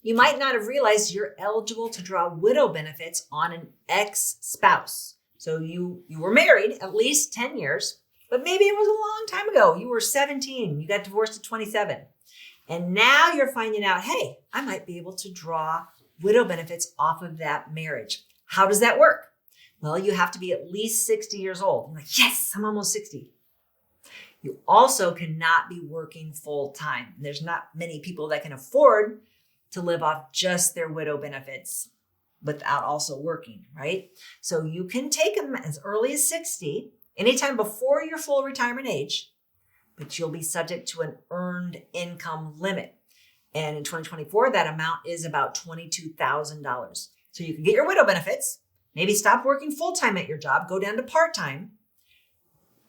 you might not have realized you're eligible to draw widow benefits on an ex-spouse. So you were married at least 10 years, but maybe it was a long time ago. You were 17, you got divorced at 27. And now you're finding out, hey, I might be able to draw widow benefits off of that marriage. How does that work? Well, you have to be at least 60 years old. You're like, yes, I'm almost 60. You also cannot be working full time. There's not many people that can afford to live off just their widow benefits without also working, right? So you can take them as early as 60, anytime before your full retirement age, but you'll be subject to an earned income limit. And in 2024, that amount is about $22,000. So you can get your widow benefits, maybe stop working full-time at your job, go down to part-time,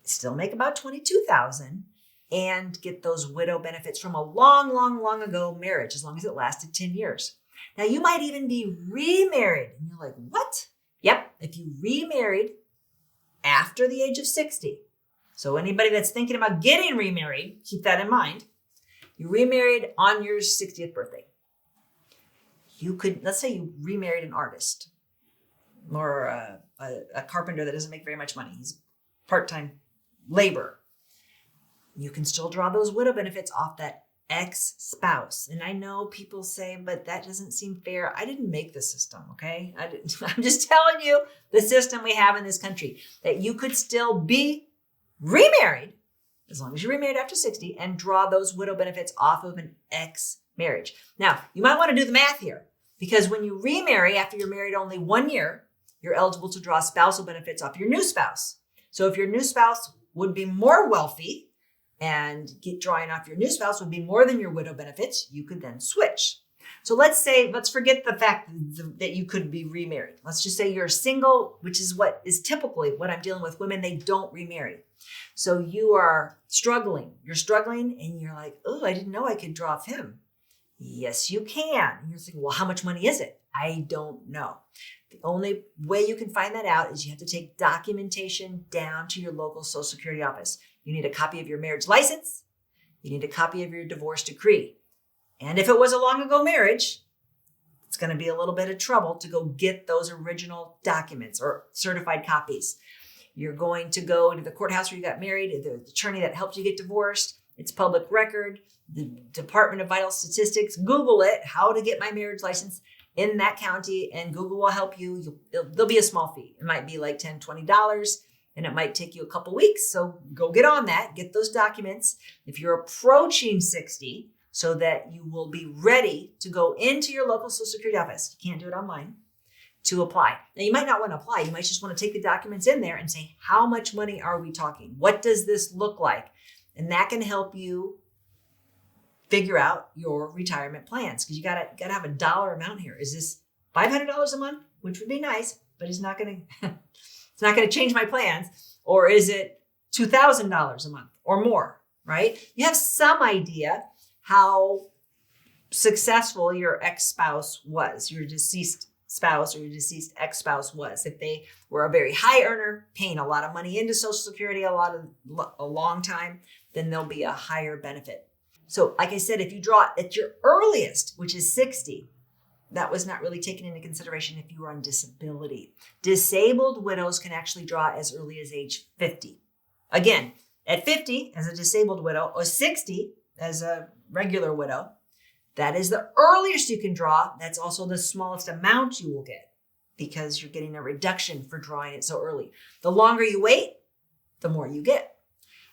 still make about $22,000, and get those widow benefits from a long, long, long ago marriage, as long as it lasted 10 years. Now, you might even be remarried. And you're like, what? Yep, if you remarried after the age of 60. So anybody that's thinking about getting remarried, keep that in mind. You remarried on your 60th birthday. You could, let's say you remarried an artist or a carpenter that doesn't make very much money. He's part-time labor. You can still draw those widow benefits off that ex-spouse. And I know people say, but that doesn't seem fair. I didn't make the system, okay? I'm just telling you the system we have in this country, that you could still be remarried, as long as you're remarried after 60, and draw those widow benefits off of an ex-marriage. Now, you might want to do the math here, because when you remarry after you're married only 1 year, you're eligible to draw spousal benefits off your new spouse. So if your new spouse would be more wealthy, and drawing off your new spouse would be more than your widow benefits, you could then switch. So let's forget the fact that you could be remarried. Let's just say you're single, which is what is typically what I'm dealing with. Women, they don't remarry. So you are struggling. You're struggling and you're like, oh, I didn't know I could draw off him. Yes, you can. And you're thinking, well, how much money is it? I don't know. The only way you can find that out is you have to take documentation down to your local Social Security office. You need a copy of your marriage license. You need a copy of your divorce decree. And if it was a long ago marriage, it's going to be a little bit of trouble to go get those original documents or certified copies. You're going to go to the courthouse where you got married, the attorney that helped you get divorced. It's public record, the Department of Vital Statistics. Google it, how to get my marriage license in that county, and Google will help you. There'll be a small fee. It might be like $10, $20. And it might take you a couple weeks. So go get on that, get those documents. If you're approaching 60, so that you will be ready to go into your local Social Security office. You can't do it online to apply. Now you might not want to apply. You might just want to take the documents in there and say, how much money are we talking? What does this look like? And that can help you figure out your retirement plans, because you gotta have a dollar amount here. Is this $500 a month, which would be nice, but it's not going to change my plans? Or is it $2,000 a month or more, right? You have some idea how successful your ex-spouse was, your deceased spouse or your deceased ex-spouse was. If they were a very high earner, paying a lot of money into Social Security a long time, then there'll be a higher benefit. So like I said, if you draw at your earliest, which is 60, that was not really taken into consideration if you were on disability. Disabled widows can actually draw as early as age 50. Again, at 50 as a disabled widow, or 60 as a regular widow, that is the earliest you can draw. That's also the smallest amount you will get, because you're getting a reduction for drawing it so early. The longer you wait, the more you get.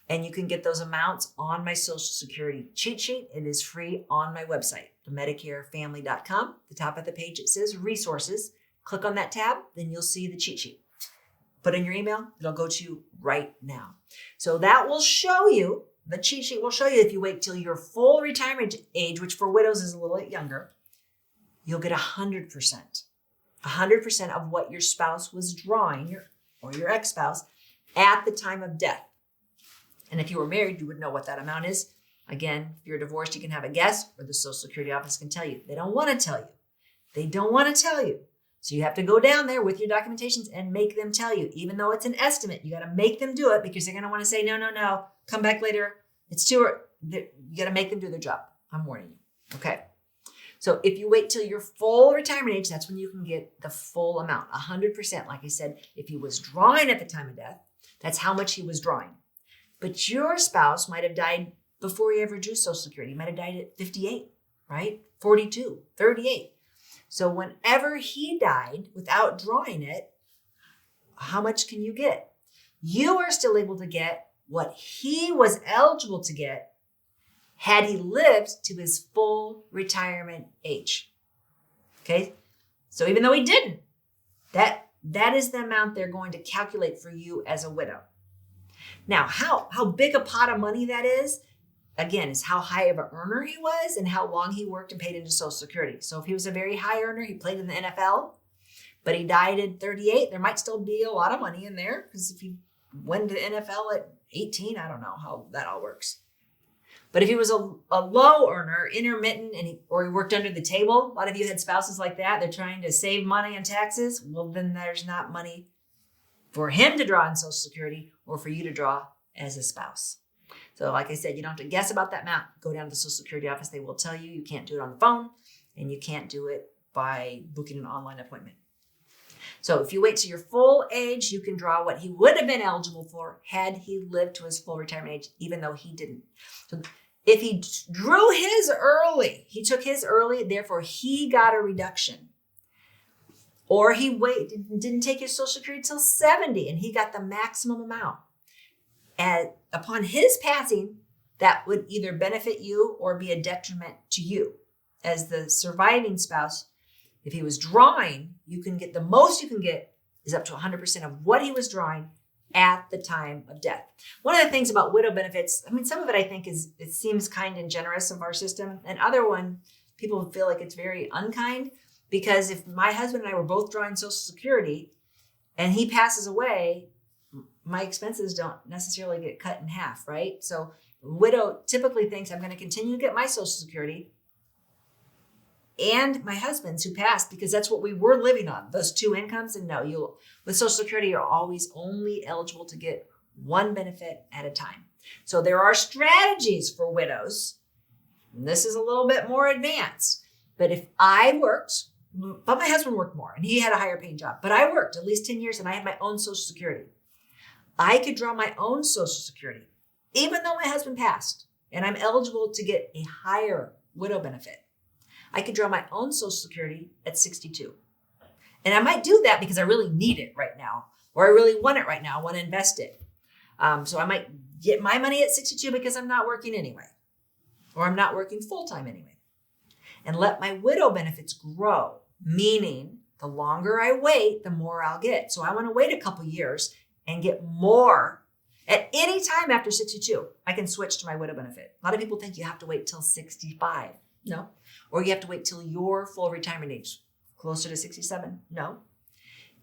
And you can get those amounts on my Social Security cheat sheet. It is free on my website, MedicareFamily.com. The top of the page, it says resources. Click on that tab, then you'll see the cheat sheet. Put in your email, it'll go to you right now. So that will show you, the cheat sheet will show you if you wait till your full retirement age, which for widows is a little bit younger, you'll get 100%. 100% of what your spouse was drawing, or your ex-spouse, at the time of death. And if you were married, you would know what that amount is. Again, if you're divorced, you can have a guess, or the Social Security office can tell you. They don't want to tell you. They don't want to tell you. So you have to go down there with your documentations and make them tell you. Even though it's an estimate, you got to make them do it, because they're going to want to say, no, come back later. It's too early. You got to make them do their job. I'm warning you. Okay. So if you wait till your full retirement age, that's when you can get the full amount, 100%. Like I said, if he was drawing at the time of death, that's how much he was drawing. But your spouse might have died before he ever drew Social Security. He might have died at 58, right? 42, 38. So whenever he died without drawing it, how much can you get? You are still able to get what he was eligible to get had he lived to his full retirement age. Okay? So even though he didn't, that is the amount they're going to calculate for you as a widow. Now, how big a pot of money that is, again, is how high of an earner he was and how long he worked and paid into Social Security. So if he was a very high earner, he played in the NFL, but he died at 38, there might still be a lot of money in there, because if he went to the NFL at 18, I don't know how that all works. But if he was a low earner, intermittent, or he worked under the table, a lot of you had spouses like that, they're trying to save money on taxes, well, then there's not money for him to draw on Social Security or for you to draw as a spouse. So like I said, you don't have to guess about that amount. Go down to the Social Security office. They will tell you can't do it on the phone, and you can't do it by booking an online appointment. So if you wait to your full age, you can draw what he would have been eligible for had he lived to his full retirement age, even though he didn't. So if he drew his early, he took his early, therefore he got a reduction. Or he didn't take his Social Security till 70 and he got the maximum amount. And upon his passing, that would either benefit you or be a detriment to you. As the surviving spouse, if he was drawing, you can get the most you can get is up to 100% of what he was drawing at the time of death. One of the things about widow benefits, some of it I think it seems kind and generous of our system, and other one, people feel like it's very unkind, because if my husband and I were both drawing Social Security and he passes away, my expenses don't necessarily get cut in half, right? So widow typically thinks I'm going to continue to get my Social Security and my husband's who passed, because that's what we were living on, those two incomes. And no, with Social Security, you're always only eligible to get one benefit at a time. So there are strategies for widows. And this is a little bit more advanced. But if I worked, but my husband worked more and he had a higher paying job, but I worked at least 10 years and I had my own Social Security, I could draw my own Social Security, even though my husband passed and I'm eligible to get a higher widow benefit. I could draw my own Social Security at 62. And I might do that because I really need it right now, or I really want it right now. I want to invest it. So I might get my money at 62 because I'm not working anyway, or I'm not working full-time anyway, and let my widow benefits grow, meaning the longer I wait, the more I'll get. So I want to wait a couple years and get more. At any time after 62, I can switch to my widow benefit. A lot of people think you have to wait till 65. No. Or you have to wait till your full retirement age, closer to 67. No.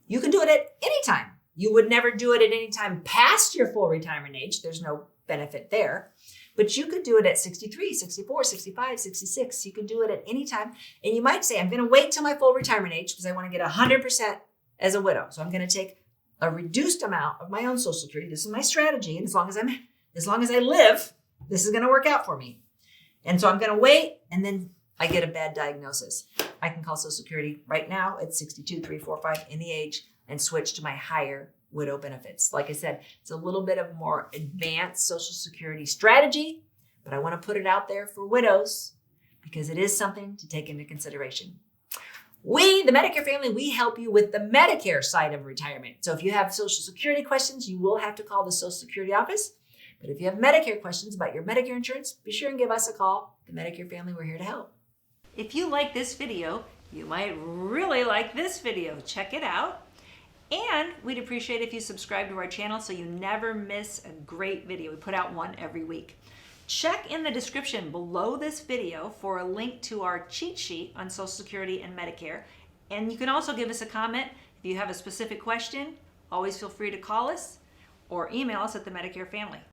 You can do it at any time. You would never do it at any time past your full retirement age. There's no benefit there. But you could do it at 63, 64, 65, 66. You could do it at any time. And you might say, I'm going to wait till my full retirement age because I want to get 100% as a widow. So I'm going to take a reduced amount of my own Social Security. This is my strategy. And as long as I live, this is going to work out for me. And so I'm going to wait, and then I get a bad diagnosis. I can call Social Security right now at 62, 3, 4, 5, any age, and switch to my higher widow benefits. Like I said, it's a little bit of more advanced Social Security strategy, but I want to put it out there for widows because it is something to take into consideration. We, the Medicare family, we help you with the Medicare side of retirement. So if you have Social Security questions, you will have to call the Social Security office. But if you have Medicare questions about your Medicare insurance, be sure and give us a call. The Medicare family, we're here to help. If you like this video, you might really like this video. Check it out. And we'd appreciate if you subscribe to our channel so you never miss a great video. We put out one every week. Check in the description below this video for a link to our cheat sheet on Social Security and Medicare. And you can also give us a comment. If you have a specific question, always feel free to call us or email us at the Medicare family.